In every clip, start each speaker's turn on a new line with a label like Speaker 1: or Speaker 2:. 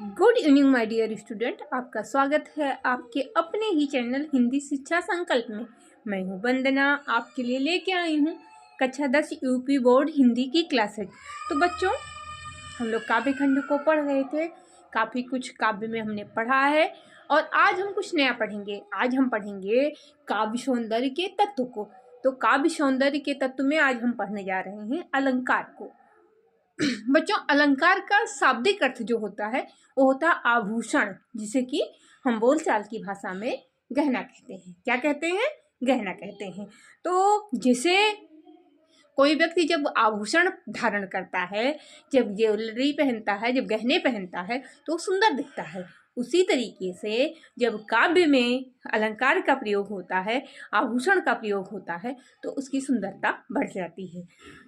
Speaker 1: Good evening my dear student, आपका स्वागत है आपके अपने ही चैनल हिंदी शिक्षा संकल्प में। मैं हूं वंदना, आपके लिए लेके आई हूं कक्षा 10 यूपी बोर्ड हिंदी की क्लासेज। तो बच्चों, हम लोग काव्य खंड को पढ़ रहे थे। काफ़ी कुछ काव्य में हमने पढ़ा है और आज हम कुछ नया पढ़ेंगे। आज हम पढ़ेंगे काव्य सौंदर्य के तत्व को। तो काव्य सौंदर्य के तत्व में आज हम पढ़ने जा रहे हैं अलंकार को। बच्चों, अलंकार का शाब्दिक अर्थ जो होता है वो होता है आभूषण, जिसे कि हम बोलचाल की भाषा में गहना कहते हैं। क्या कहते हैं? गहना कहते हैं। तो जैसे कोई व्यक्ति जब आभूषण धारण करता है, जब ज्वेलरी पहनता है, जब गहने पहनता है तो सुंदर दिखता है। उसी तरीके से जब काव्य में अलंकार का प्रयोग होता है, आभूषण का प्रयोग होता है, तो उसकी सुंदरता बढ़ जाती है।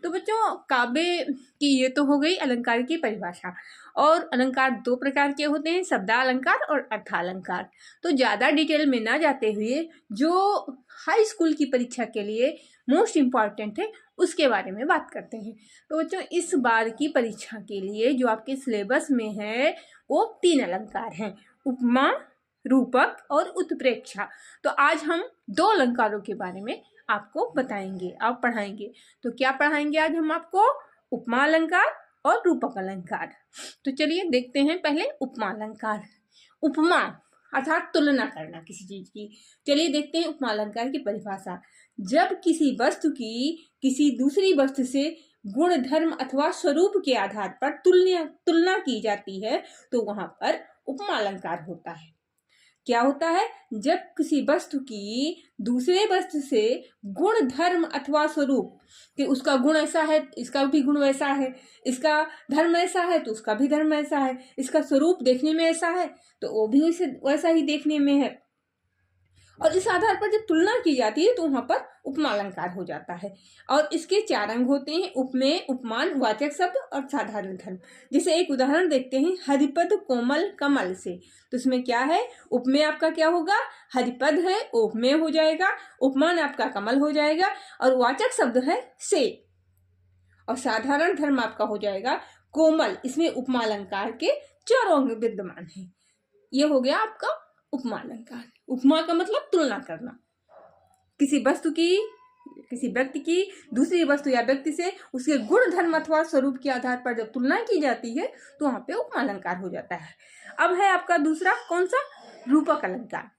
Speaker 1: तो बच्चों, काव्य की ये तो हो गई अलंकार की परिभाषा। और अलंकार दो प्रकार के होते हैं, शब्दालंकार और अर्थालंकार। तो ज़्यादा डिटेल में ना जाते हुए जो हाई स्कूल की परीक्षा के लिए मोस्ट इम्पॉर्टेंट है उसके बारे में बात करते हैं। तो बच्चों, इस बार की परीक्षा के लिए जो आपके सिलेबस में है वो 3 अलंकार हैं, उपमा, रूपक और उत्प्रेक्षा। तो आज हम 2 अलंकारों के बारे में आपको बताएंगे, आप पढ़ाएंगे। तो क्या पढ़ाएंगे आज हम आपको? उपमा अलंकार और रूपक अलंकार। तो चलिए देखते हैं पहले उपमा अलंकार। उपमा अर्थात तुलना करना किसी चीज की। चलिए देखते हैं उपमा अलंकार की परिभाषा। जब किसी वस्तु की किसी दूसरी वस्तु से गुण, धर्म अथवा स्वरूप के आधार पर तुलना की जाती है तो वहां पर उपमा अलंकार होता है। क्या होता है? जब किसी वस्तु की दूसरे वस्तु से गुण, धर्म अथवा स्वरूप, कि उसका गुण ऐसा है, इसका भी गुण वैसा है, इसका धर्म ऐसा है तो उसका भी धर्म ऐसा है, इसका स्वरूप देखने में ऐसा है तो वो भी वैसा ही देखने में है, और इस आधार पर जब तुलना की जाती है तो वहां पर उपमा अलंकार हो जाता है। और इसके 4 अंग होते हैं, उपमेय, उपमान, वाचक शब्द और साधारण धर्म। जैसे एक उदाहरण देखते हैं, हरिपद कोमल कमल से। तो इसमें क्या है? उपमेय आपका क्या होगा? हरिपद है, उपमेय हो जाएगा। उपमान आपका कमल हो जाएगा और वाचक शब्द है से। और साधारण धर्म आपका हो जाएगा कोमल। इसमें उपमा अलंकार के 4 अंग विद्यमान है। ये हो गया आपका उपमा अलंकार। उपमा का मतलब तुलना करना। किसी वस्तु की, किसी व्यक्ति की दूसरी वस्तु या व्यक्ति से उसके गुण, धर्म अथवा स्वरूप के आधार पर जब तुलना की जाती है तो वहां पे उपमा अलंकार हो जाता है। अब है आपका दूसरा कौन सा? रूपक अलंकार।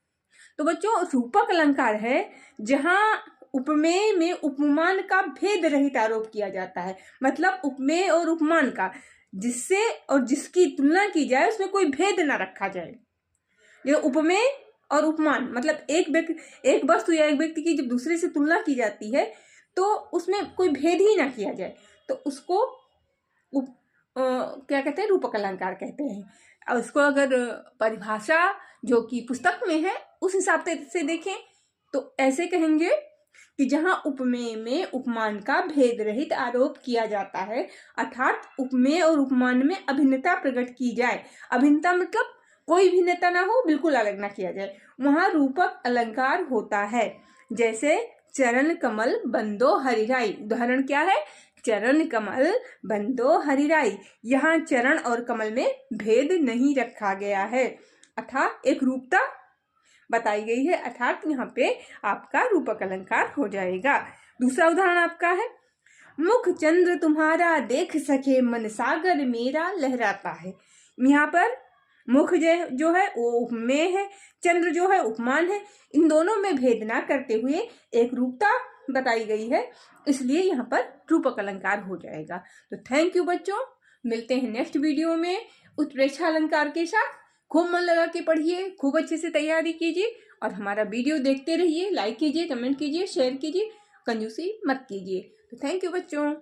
Speaker 1: तो बच्चों, रूपक अलंकार है जहां उपमेय में उपमान का भेद रहित आरोप किया जाता है। मतलब उपमेय और उपमान का, जिससे और जिसकी तुलना की जाए उसमें कोई भेद ना रखा जाए। ये उपमेय और उपमान मतलब एक वस्तु या एक व्यक्ति की जब दूसरे से तुलना की जाती है तो उसमें कोई भेद ही ना किया जाए, तो उसको क्या कहते हैं? रूपक अलंकार कहते हैं। और उसको अगर परिभाषा जो कि पुस्तक में है उस हिसाब से देखें तो ऐसे कहेंगे कि जहां उपमेय में उपमान का भेद रहित आरोप किया जाता है, अर्थात उपमेय और उपमान में अभिन्नता प्रकट की जाए। अभिन्नता मतलब कोई भिन्नता ना हो, बिल्कुल अलग ना किया जाए, वहां रूपक अलंकार होता है। जैसे चरण कमल बंदो हरिराई। उदाहरण क्या है? चरण कमल बंदो हरिराई। यहाँ चरण और कमल में भेद नहीं रखा गया है, अर्थात एक रूपता बताई गई है, अर्थात यहाँ पे आपका रूपक अलंकार हो जाएगा। दूसरा उदाहरण आपका है, मुख चंद्र तुम्हारा देख सके मन सागर मेरा लहराता है। यहाँ पर मुख जो है वो उपमेय है, चंद्र जो है उपमान है। इन दोनों में भेद ना करते हुए एक रूपता बताई गई है, इसलिए यहाँ पर रूपक अलंकार हो जाएगा। तो थैंक यू बच्चों, मिलते हैं नेक्स्ट वीडियो में उत्प्रेक्षा अलंकार के साथ। खूब मन लगा के पढ़िए, खूब अच्छे से तैयारी कीजिए और हमारा वीडियो देखते रहिए। लाइक कीजिए, कमेंट कीजिए, शेयर कीजिए, कंजूसी मत कीजिए। तो थैंक यू बच्चों।